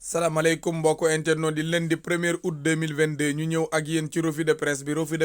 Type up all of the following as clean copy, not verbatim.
salaamaaleykum mbokku internet di lundi 1er août 2022 ñu ñëw ak yéen ci revue de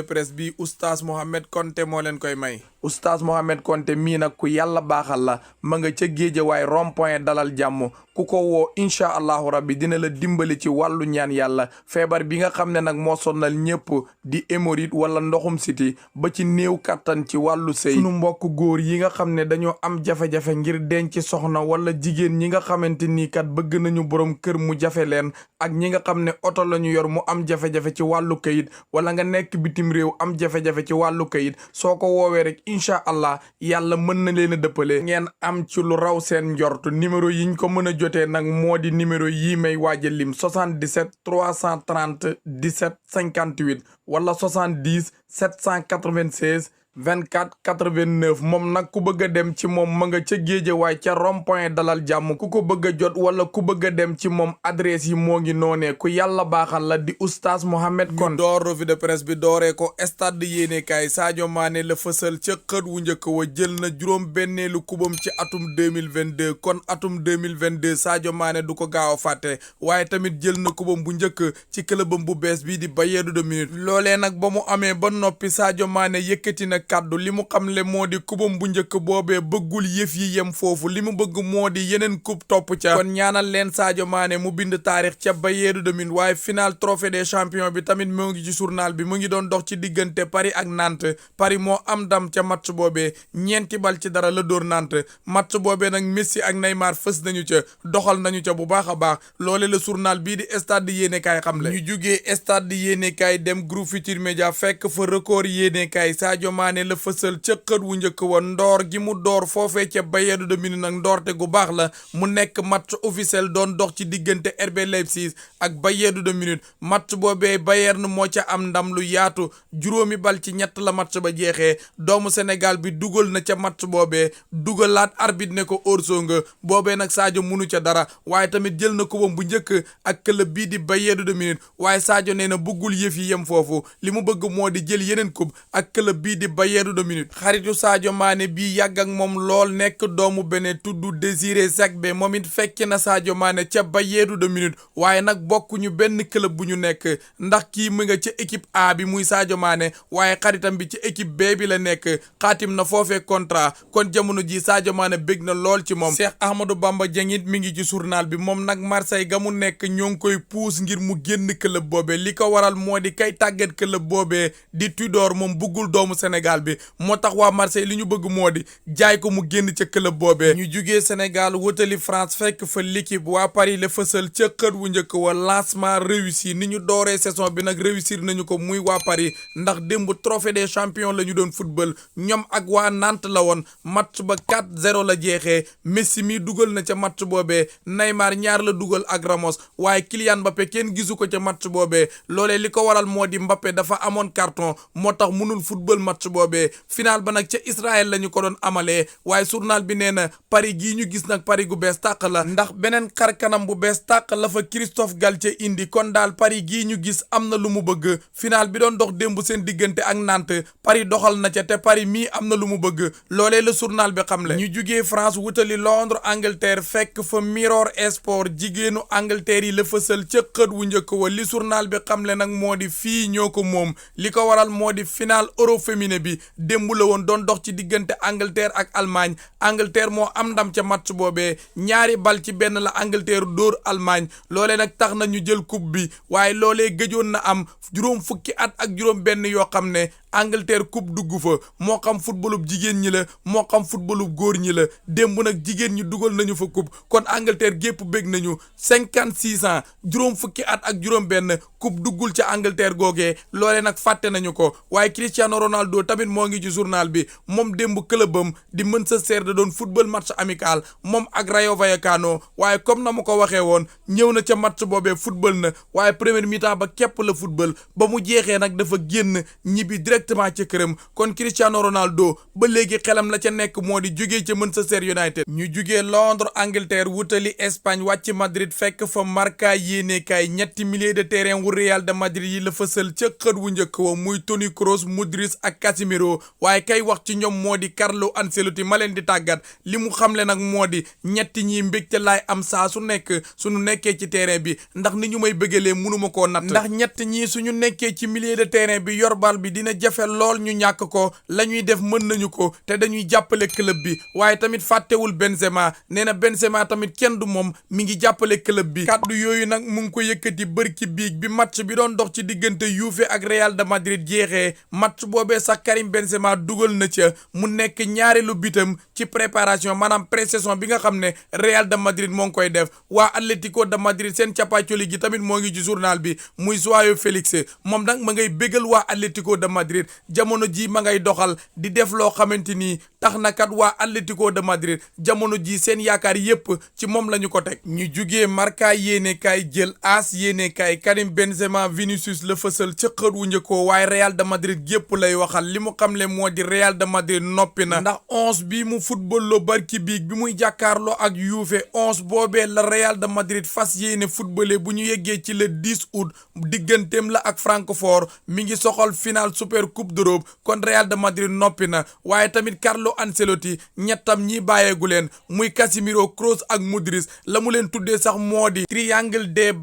presse bi oustaz Mohamed Konté moo leen koy may. oustaz Mohamed Konté mii nag ku yàlla baaxal la ma nga ca Géejawaay rond-point dalal jàmm ku ko woo incha allahu rabbi dina la dimbali ci wàllu ñaan yàlla feebar bi nga xam ne nag moo sonnal ñëpp di hémorroïde wala ndoxum siti ba ci néew kattan ci wàllu sëy sunu mbokk góor yi nga xam ne dañoo am jafe-jafe ngir denc soxna wala jigéen ñi nga xamante ni kat bëgg nañu borom kër mu jafe leen ak ñi nga xam ne oto la ñu yor mu am jafe-jafe ci wàllu kayit wala nga nekk bitim réew am jafe-jafe ci wàllu kayit soo ko woowee rek incha allah yàlla mën na leen a dëppale ngeen am ci lu raw seen njort numéro yiñ ko mën a jotee nag moo di numéro yii may waaja lim 77 330 17 58 wala 70 796 24 89 moom nag ku bëgg a dem ci moom ma nga ca Géejawaay ca rond-point dalal jàmm ku ko bëgg a jot wala ku bëgg a dem ci moom adresse yi moo ngi noonee ku yàlla baaxal la di oustaz Mohamed Konté door revue de presse bi dooree ko stade yéenekaay Sadio Mané la fësal ca xët wu njëkk wa jël na juróom benneelu kubam ci atum 2022 kon atum 2022 Sadio Mané du ko gaaw a fàtte waaye tamit jël na kubam bu njëkk ci clubam bu bees bii di Bayern de Munich loolee nag ba mu amee ba noppi Sadio Mané yëkkati na kaddu li mu xamle moo di kubam bu njëkk boobee bëggul yëf yi yem foofu li mu bëgg moo di yeneen coupe topp ca kon ñaanal leen Sadio Mané mu bind taarix ca Bayern de Munich waaye final trophée des champions bi tamit moo ngi ci journal bi mu ngi doon dox ci diggante Paris ak Nantes Paris moo am ndam ca match boobee 4-0 la dóor Nantes match boobee nag Messi ak Neymar fës nañu ca doxal nañu ca bu baax a baax loole la journal bii di stade yéenekaay xamle ñu jugee stade yéenekaay dem groupe Futurs Médias fekk fa record yéenekaay Sadio Mané la fësal ca xët wu njëkk wa ndoor gi mu door foofee ca Bayern de Munich nag ndoorte gu baax la mu nekk match officiel doon dox ci diggante RB Leipzig ak Bayern de Munich match boobee Bayern moo ca am ndam lu yaatu 7-3 la match ba jeexee doomu Sénégal bi dugal na ca match boobee dugalaat arbitre ne ko hors-jeu nga boobee nag Sadio munu ca dara waaye tamit jël na kubam bu njëkk ak club bii di Bayern de Munich waaye Sadio nee na bëggul yëf yi yem foofu li mu bëgg moo di jël yeneen coupe ak club bii di Bayern de Munich xaritu Sadio Mané bii yàgg ak moom lool nekk doomu Bénin tudd Désiré Segbe moom it fekk na Sadio Mané ca Bayern de Munich waaye nag bokkuñu benn club bu ñu nekk ndax kii mu nga ca équipe A bi muy Sadio Mané waaye xaritam bi ci équipe B bi la nekk xaatim na foofee contrat kon jamono ji Sadio Mané bég na lool ci moom Cheikh Ahmadou Bamba Dieng it mi ngi ci journal bi moom nag Marseille ga mu nekk ñoo ngi koy puus ngir mu génn club boobee li ko waral moo di kay tàggat club boobee di Tudor moom buggul doomu Sénégal bi moo tax waa Marseille li ñu bëgg moo di jaay ko mu génn ca club boobee ñu jugee Sénégal wutali France fekk fa l'équipe waa Paris la fësal ca xët wu njëkk wa lancement réussi ni ñu dooree saison bi nag réussir nañu ko muy waa Paris ndax démb trophée des champions la ñu doon football ñoom ak waa Nantes la woon match ba 4-0 la jeexee Messi mi dugal na ca match boobee Neymar ñaar la dugal ak Ramos waaye Kylian Mbappé kenn gisu ko ca match boobee loolee li ko waral moo di Mbappé dafa amoon carton moo tax mënul football match boobee final ba nag ca Israël la ñu ko doon amalee waaye journal bi nee na Paris gii ñu gis nag Paris gu bees tàq la ndax beneen xar kanam bu bees tàq la fa Christophe Galtier indi kon daal Paris gii ñu gis am na lu mu bëgg final bi doon dox démb seen diggante ak Nantes Paris doxal na ca te Paris mii am na lu mu bëgg loolee la journal bi xamle ñu jugee France wutali Londres Angleterre fekk fa Mirror Sport jigéenu Angleterre yi la fësal ca xët wu njëkk wa li journal bi xamle nag moo di fii ñoo ko moom li ko waral moo di final euro féminin bi démb la woon doon dox ci diggante Angleterre ak Allemagne Angleterre moo am ndam ca match boobee 2-1 la Angleterre dóor Allemagne loolee nag tax na ñu jël coupe bi waaye loolee gëjoon na am juróom fukki at ak juróom benn yoo xam ne Angleterre coupe dugg fa moo xam footballub jigéen ñi la moo xam footballub góor ñi la démb nag jigéen ñi dugal nañu fa coupe kon Angleterre gépp bég nañu 56 ans juróom fukki at ak juróom benn coupe duggul ca Angleterre googee loolee nag fàtte nañu ko waaye Cristiano Ronaldo tamit moo ngi ci journal bi moom démb clubam di Manchester da doon football match amical moom ak Rayo Vallecano waaye comme na mu ko waxee woon ñëw na ca match boobee football na waaye première mi-temps ba képp la football ba mu jeexee nag dafa génn ñibbi direct directement ca këram. kon Cristiano Ronaldo ba léegi xelam la ca nekk moo di jugee ca Manchester United. ñu jugee Londres Angleterre wutali Espagne wàcc Madrid fekk fa Marca yéenekaay ñetti milieu de terrain wu Real de Madrid yi la fësal ca xët wu njëkk wa muy Toni Kroos Modric ak Casemiro waaye kay wax ci ñoom moo di Carlo Ancelotti ma leen di tàggat li mu xamle nag moo di ñetti ñi mbégte laay am saa su nekk suñu nekkee ci terrain bi ndax ni ñu may bëggalee mënuma koo natt ndax ñett ñi suñu nekkee ci milieu de terrain bi yor bal bi dina jafe lool ñu ñàkk ko la ñuy def mën nañu ko te dañuy jàppale club bi waaye tamit fàttewul Benzema nee na Benzema tamit kenn du moom mi ngi jàppale club bi kàddu yooyu nag mu ngi ko yëkkati bërki biig bi match bi doon dox ci diggante Juve ak Real de Madrid jeexee match boobee sax Karim Benzema dugal na ca mu nekk ñaareelu bitam ci préparation maanaam pré-saison bi nga xam ne Real de Madrid moo ngi koy def waa Atlético de Madrid seen capacoli gi tamit moo ngi ci journal bi muy Joao Félix moom nag ma ngay bégal waa Atlético de Madrid jamono ji ma ngay doxal di def loo xamante ni tax na kat waa Atlético de Madrid jamono ji seen yaakaar yépp ci moom la ñu ko teg. ñu jugee Marca yéenekaay jël AS yéenekaay Karim Benzema Vinicius la fësal ca xët wu njëkkoo waaye Real de Madrid yépp lay waxal li mu xamle moo di Real de Madrid noppi na ndax 11 bi mu football loo barki biig bi muy jàkkaarloo ak Juve 11 boobee la Real de Madrid fas yéene footballé bu ñu yeggee ci le 10 août digganteem la ak Francfort mi ngi soxal final super coupe d'Europe kon Real de Madrid noppi na waaye tamit Carlo Ancelotti ñettam ñi bàyyeegu leen muy Casemiro Kroos ak Modric la mu leen tuddee sax moo di triangle des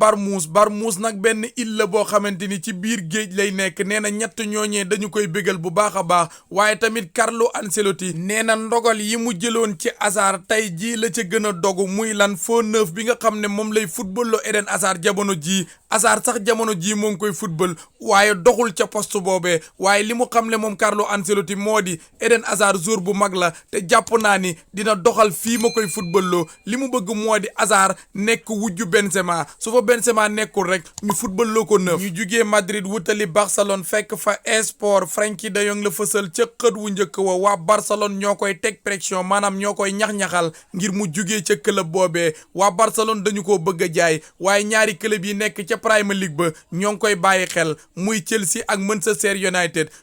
Bermudes nag benn île la boo xamante ni ci biir géej lay nekk nee na ñett ñooñee dañu koy bégal bu baax a baax waaye tamit Carlo Ancelotti nee na ndogal yi mu jëloon ci Hazard tey jii la ca gën a dogu muy lan faux neuf bi nga xam ne moom lay football loo Eden Hazard jamono jii Hazard sax jamono jii moo ngi koy football waaye doxul ca poste boobee waaye li mu xam ne moom Carlo Ancelotti moo di Eden Hazard jour bu mag la te jàpp naa ni dina doxal fii ma koy football loo li mu bëgg moo di Hazard nekk wujju Benzema su fa Benzema nekkul rek ñu football loo ko neuf. ñu jugee Madrid wutali Barcelone fekk fa esport Frenkie de Jong la fësal ca xët wu njëkk wa waa Barcelone ñoo koy teg pression maanaam ñoo koy ñax-ñaxal ngir mu jugee ca club boobee waa Barcelone dañu koo bëgg a jaay waaye ñaari club yi nekk ca Premier League ba ñoo ngi koy bàyyi xel muy Chelsea ak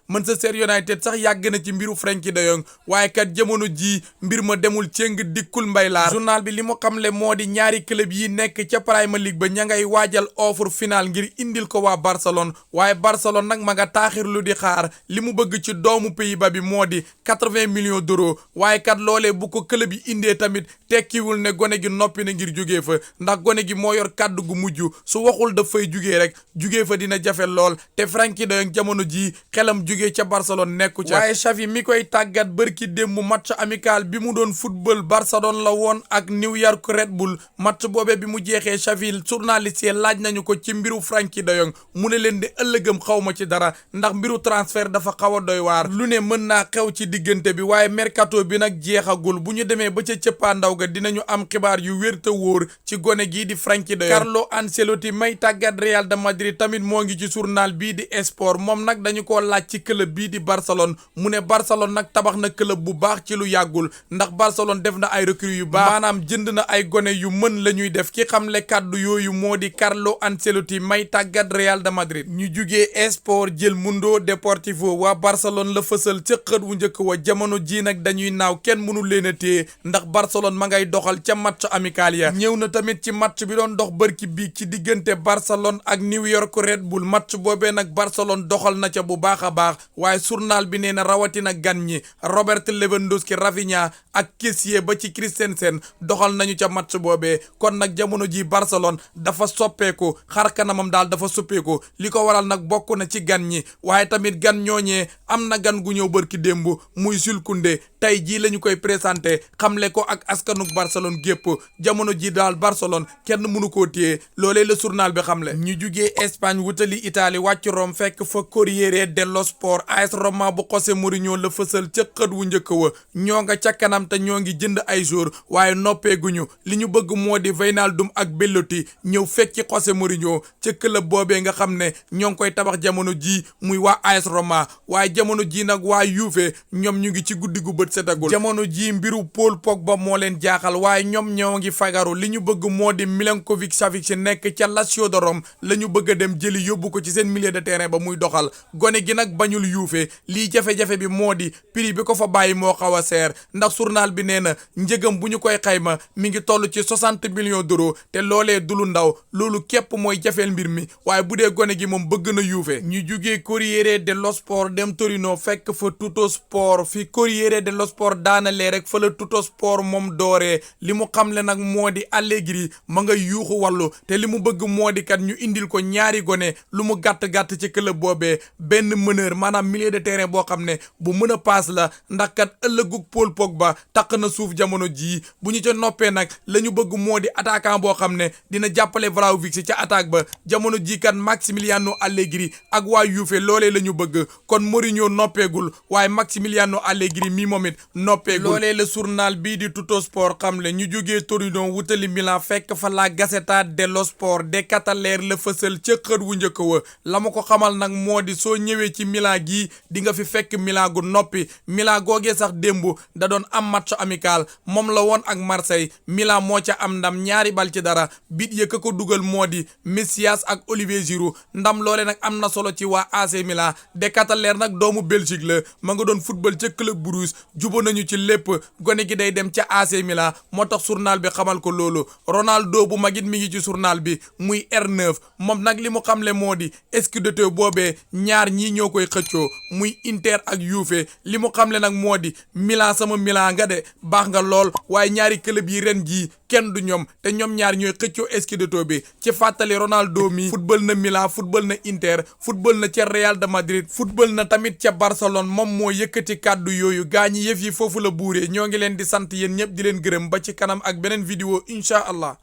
Manchester United sax yàgg na ci mbiru Frenkie de Jong waaye kat jamono jii mbir ma demul cëng dikkul mbay laar journal bi li mu xamle moo di ñaari club yi nekk ca Premier League ba ña ngay waajal offre finale ngir indil ko waa Barcelone waaye Barcelone nag ma nga taaxirlu di xaar li mu bëgg ci doomu Pays-Bas bi moo di 80 millions d'euros waaye kat loolee bu ko club yi indee tamit tekkiwul ne gone gi noppi na ngir jugee fa ndax gone gi moo yor kàddu gu mujj su waxul daf fay jugee rek jugee fa dina jafe lool te Frenkie de Jong jamono jii xelam jugee ca Barcelone nekku ca waaye Xavi mi koy tàggat bërki démb match amical bi mu doon football Barcelone la woon ak New York Red Bull match boobee bi mu jeexee Xavi journaliste yi laaj nañu ko ci mbiru Frenkie de Jong mu ne leen di ëllëgëm xaw ma ci dara ndax mbiru transfert dafa xaw a doy waar lu ne mën naa xew ci diggante bi waaye mercato bi nag jeexagul bu ñu demee ba ca cëppaandaw ga dinañu am xibaar yu wér te wóor ci gone gii di Frenkie de Jong Carlo Ancelotti may tàggat Real de Madrid tamit moo ngi ci journal bii di Sport moom nag dañu ko laaj ci club bii di Barcelone mu ne Barcelone nag tabax na club bu baax ci lu yàggul ndax Barcelone def na ay recrues yu baax maanaam jënd na ay gone yu mën la ñuy def ki xamle kàddu yooyu moo di Carlo Ancelotti may tàggat Real de Madrid. ñu jugee Sport jël Mundo Deportivo waa Barcelone la fësal ca xët wu njëkk wa jamono ji nag dañuy naaw kenn mënul leen a téye ndax Barcelone ma ngay doxal ca match amical ya ñëw na tamit ci match bi doon dox bërki bii ci diggante Barcelone ak New York Red Bull match boobee nag Barcelone doxal na ca bu baax a baax waaye journal bi nee na rawatina gan ñi Robert Lewandowski Rafinha ak Kessié ba ci Christensen doxal nañu ca match boobee kon nag jamono ji Barcelone dafa soppeeku xar kanamam daal dafa soppeeku li ko waral nag bokk na ci gan ñi waaye tamit gan ñooñee am na gan gu ñëw bërki démb muy Jules Koundé tey jii la ñu koy présenté xamle ko ak askanuk Barcelone gépp jamono ji daal Barcelone kenn mënu koo téye loolee la journal bi xamle. ñu jugee Espagne wutali Italie wàcc Rome fekk fa Corriere dello Sport AS Roma bu José Mourinho la fësal ca xët wu njëkk njëkk wa ñoo nga ca kanam te ñoo ngi jënd ay jour waaye noppeeguñu li ñu bëgg moo di Wijnaldum ak Belotti ñëw fekki José Mourinho ca club boobee nga xam ne ñoo ngi koy tabax jamono ji muy waa AS Roma waaye jamono ji nag waa Juve ñoom ñu ngi ci guddi gu bët setagul jamono ji mbiru Paul Pogba moo leen jaaxal waaye ñoom ñoo ngi fagaru li ñu bëgg moo di Milinkovic Savic nekk ca Lazio de Rome la ñu bëgg a dem jëli yóbbu ko ci seen milieu de terrain ba muy doxal gone gi nag bañul Juve lii jafe-jafe bi moo di prix bi ko fa bàyyi moo xaw a seer ndax journal bi nee na njëgam bu ñu koy xayma mi ngi toll ci 60 millions d'euros te loolee du lu ndaw loolu képp mooy jafeel mbir mi waaye bu dee gone gi moom bëgg na Juve ñu jugee Corriere dello Sport dem Torino fekk fa Tuttosport fi Corriere dello Sport daanalee rek fa la Tuttosport moom dooree li mu xamle nag moo di Allegri ma nga yuuxu wàllu te li mu bëgg moo di kat ñu indil ko ñaari gone lu mu gàtt-gàtt ci club boobee benn meneur maanaam milieu de terrain boo xam ne bu mën a paas la ndax kat ëllëgug Paul Pogba taq na suuf jamono jii bu ñu ca noppee nag la ñu bëgg moo di attaquant boo xam ne dina jàppale Vlahovic ci ca attaque ba jamono jii kat Maximiliano Allegri ak waa Juve loolee la ñu bëgg kon Mourinho noppeegul waaye Maximiliano Allegri mi moom it noppeegul loolee la journal bii di Tuttosport xam le ñu jógee Torino wutali Milan fekk fa la Gazzetta dello Sport de Cataleer la fësal ca xët wu njëkk wa la ma ko xamal nag moo di soo ñëwee ci Milan gii di nga fi fekk Milan gu noppi Milan googee sax démb da doon am match amical moom la woon ak Marseille Milan moo ca am ndam 2-0 bit ya ka ko dugal moo di Messias ak Olivier Giroud ndam loole nag am na solo ci waa AC Milan de Cataleer nag doomu Belgique la ma nga doon football ca club Bruges jubo nañu ci lépp gone gi day dem ca AC Milan moo tax journal bi xamal ko loolu Ronaldo bu magit mi ngi ci journal bi muy R9 moom nag li mu xamle moo di scudetto boobee ñaar ñii ñoo koy xëccoo muy Inter ak Juve li mu xamle nag moo di Milan sama Milan nga de baax nga lool waaye ñaari club yi ren jii kenn du ñoom te ñoom ñaar ñooy xëccoo scudetto bi ci fàttali Ronaldo mi football na Milan football na Inter football na ca Real de Madrid football na tamit ca Barcelone moom moo yëkkati kàddu yooyu gaa ñi yëf yi foofu la buuree ñoo ngi leen di sant yéen ñëpp di leen gërëm ba ci kanam ak beneen vidéo incha allah